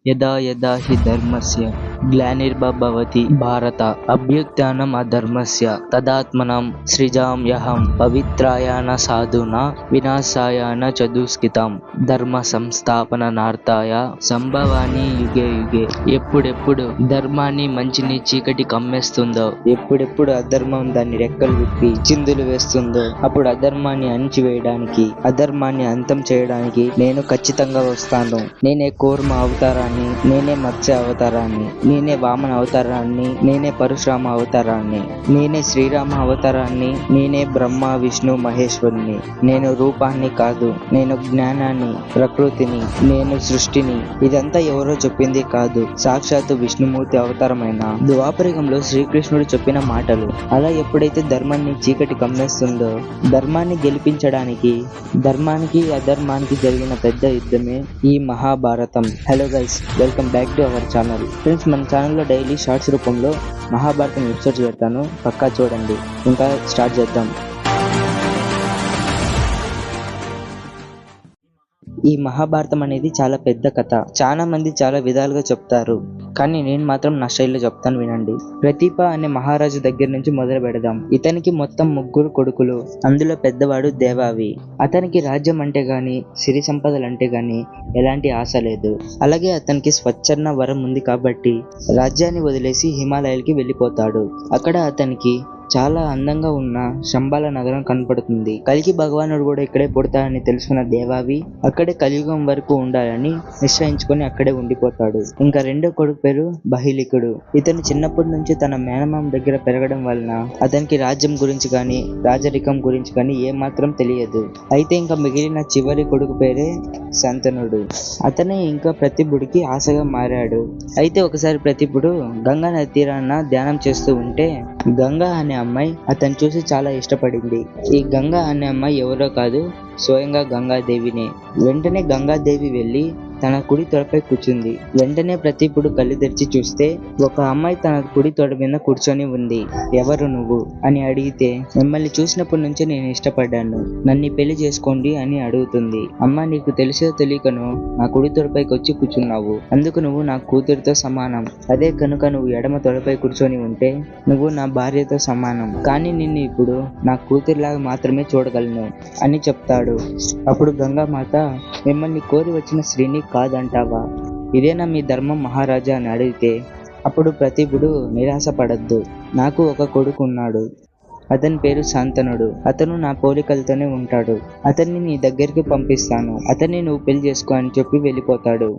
యదా యదా హి ధర్మస్య గ్లానిర్భవతి భారత అభ్యుత్థానం అధర్మస్య తదాత్మనం సృజామ్యహం పవిత్రాయణ సాధున వినాశాయన చదుష్కితం ధర్మ సంస్థాపనార్థాయ సంభవాని యుగే యుగే. ఎప్పుడెప్పుడు ధర్మాన్ని మంచిని చీకటి కమ్మేస్తుందో, ఎప్పుడెప్పుడు అధర్మం దాన్ని రెక్కలు విప్పి చిందులు వేస్తుందో, అప్పుడు అధర్మాన్ని అణిచివేయడానికి, అధర్మాన్ని అంతం చేయడానికి నేను ఖచ్చితంగా వస్తాను. నేనే కూర్మ అవతారాన్ని, నేనే మత్స్య అవతారాన్ని, నేనే వామన అవతారాన్ని, నేనే పరశురామ అవతారాన్ని, నేనే శ్రీరామ అవతారాన్ని, నేనే బ్రహ్మ విష్ణు మహేశ్వరుని. నేను రూపాన్ని కాదు, నేను జ్ఞానాన్ని, ప్రకృతిని, నేను సృష్టిని. ఇదంతా ఎవరో చెప్పింది కాదు, సాక్షాత్తు విష్ణుమూర్తి అవతారమైన ద్వాపరయుగంలో శ్రీకృష్ణుడు చెప్పిన మాటలు. అలా ఎప్పుడైతే ధర్మాన్ని చీకటి కమ్మేస్తుందో, ధర్మాన్ని గెలిపించడానికి ధర్మానికి అధర్మానికి జరిగిన పెద్ద యుద్ధమే ఈ Mahabharatam. Hello guys, welcome back to our channel. Friends, మన ఛానల్లో డైలీ షార్ట్స్ రూపంలో మహాభారతం ఎపిసోడ్స్ పెడతాను, పక్కా చూడండి. ఇంకా స్టార్ట్ చేద్దాం. ఈ మహాభారతం అనేది చాలా పెద్ద కథ. చాలా మంది చాలా విధాలుగా చెప్తారు, కానీ నేను మాత్రం నా స్టైల్లో చెప్తాను, వినండి. ప్రతీప అనే మహారాజు దగ్గర నుంచి మొదలు పెడదాం. ఇతనికి మొత్తం 3 కొడుకులు. అందులో పెద్దవాడు దేవావి. అతనికి రాజ్యం అంటే గాని, సిరి సంపదలు అంటే గాని ఎలాంటి ఆశ లేదు. అలాగే అతనికి స్వచ్ఛర్ణ వరం ఉంది కాబట్టి రాజ్యాన్ని వదిలేసి హిమాలయాలకి వెళ్ళిపోతాడు. అక్కడ అతనికి చాలా అందంగా ఉన్న శంబాల నగరం కనపడుతుంది. కల్కి భగవానుడు కూడా ఇక్కడే పుడతాడని తెలుసుకున్న దేవావి అక్కడే కలియుగం వరకు ఉండాలని నిశ్చయించుకొని అక్కడే ఉండిపోతాడు. ఇంకా రెండో కొడుకు పేరు బహిలికుడు. ఇతను చిన్నప్పటి నుంచి తన మేనమామ దగ్గర పెరగడం వలన అతనికి రాజ్యం గురించి కానీ, రాజరికం గురించి కానీ ఏమాత్రం తెలియదు. అయితే ఇంకా మిగిలిన చివరి కొడుకు పేరే శంతనుడు. అతనే ఇంకా ప్రతిభుడికి ఆశగా మారాడు. అయితే ఒకసారి ప్రతిభుడు గంగా నది తీరాన ధ్యానం చేస్తూ ఉంటే గంగా అనే అమ్మాయి అతను చూసి చాలా ఇష్టపడింది. ఈ గంగా అనే అమ్మాయి ఎవరో కాదు, స్వయంగా గంగాదేవినే. వెంటనే గంగాదేవి వెళ్ళి తన కుడి తొడపై కూర్చుంది. వెంటనే ప్రతిపుడు కళ్ళు తెరిచి చూస్తే ఒక అమ్మాయి తన కుడి తొడ మీద కూర్చొని ఉంది. ఎవరు నువ్వు అని అడిగితే, మిమ్మల్ని చూసినప్పటి నుంచే నేను ఇష్టపడ్డాను, నన్ను పెళ్లి చేసుకోండి అని అడుగుతుంది. అమ్మ, నీకు తెలిసో తెలియకను నా కుడి తొడపైకి వచ్చి కూర్చున్నావు, అందుకు నువ్వు నా కూతురితో సమానం. అదే కనుక నువ్వు ఎడమ తొడపై కూర్చొని ఉంటే నువ్వు నా భార్యతో సమానం. కానీ నిన్ను ఇప్పుడు నా కూతురిలాగా మాత్రమే చూడగలను అని చెప్తాడు. అప్పుడు గంగామాత, మిమ్మల్ని కోరి వచ్చిన స్త్రీని కాదంటావా? ఇదేనా మీ ధర్మం మహారాజా అని అడిగితే, అప్పుడు ప్రతిభుడు నిరాశపడద్దు, నాకు ఒక కొడుకు ఉన్నాడు, అతని పేరు శాంతనుడు. అతను నా పోలికలతోనే ఉంటాడు, అతన్ని నీ దగ్గరికి పంపిస్తాను, అతన్ని నువ్వు పెళ్లి చేసుకో అని చెప్పి వెళ్ళిపోతాడు.